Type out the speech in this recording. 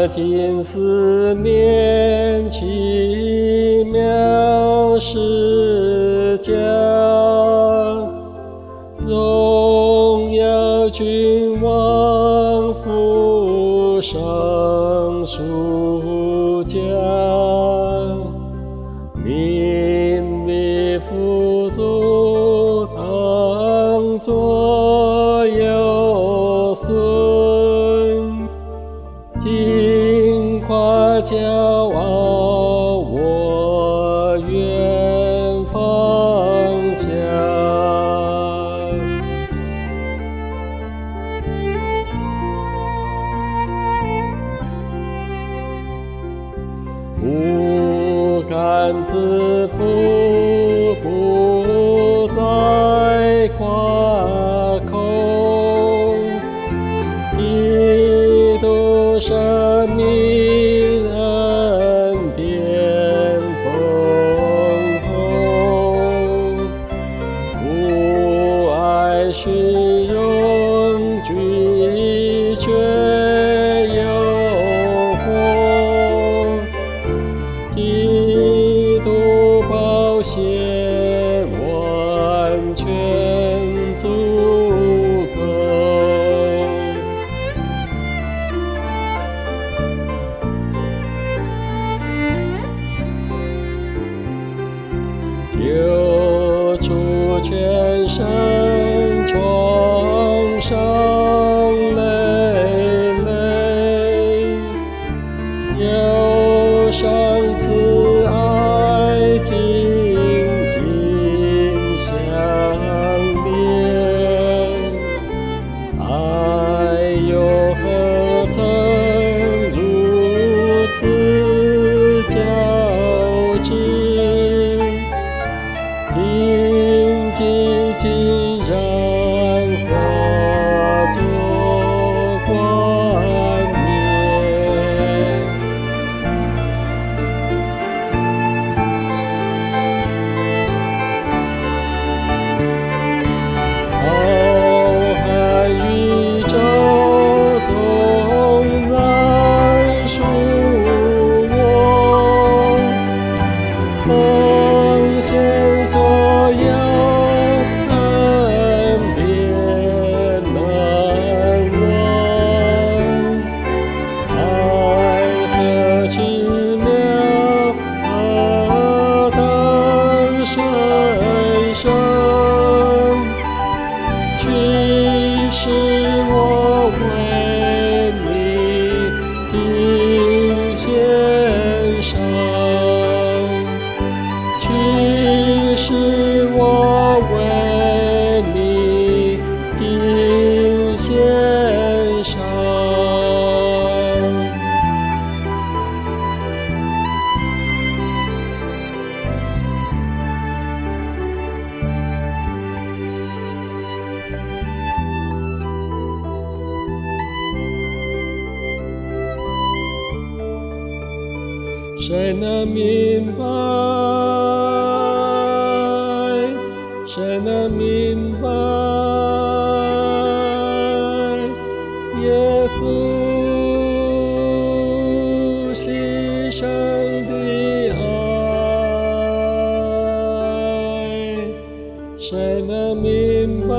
可尽思念奇妙施教，荣耀君王父圣书家，命里富足当作有孙，尽夸骄傲我愿放下。不敢自负，不再夸口，基督生命恩典丰厚，不爱虚荣，拒绝诱惑，基督宝血完全足够。救出全身创伤累累，忧伤慈爱紧紧相连，爱又何曾如此交织，紧紧紧然化作冠冕。浩瀚宇宙纵然属我，奉献所有恩典难忘，爱何奇妙，何等神圣，去使我为你尽献上，去使我为你尽献上。谁能明白？谁能明白？耶稣牺牲的爱，谁能明白？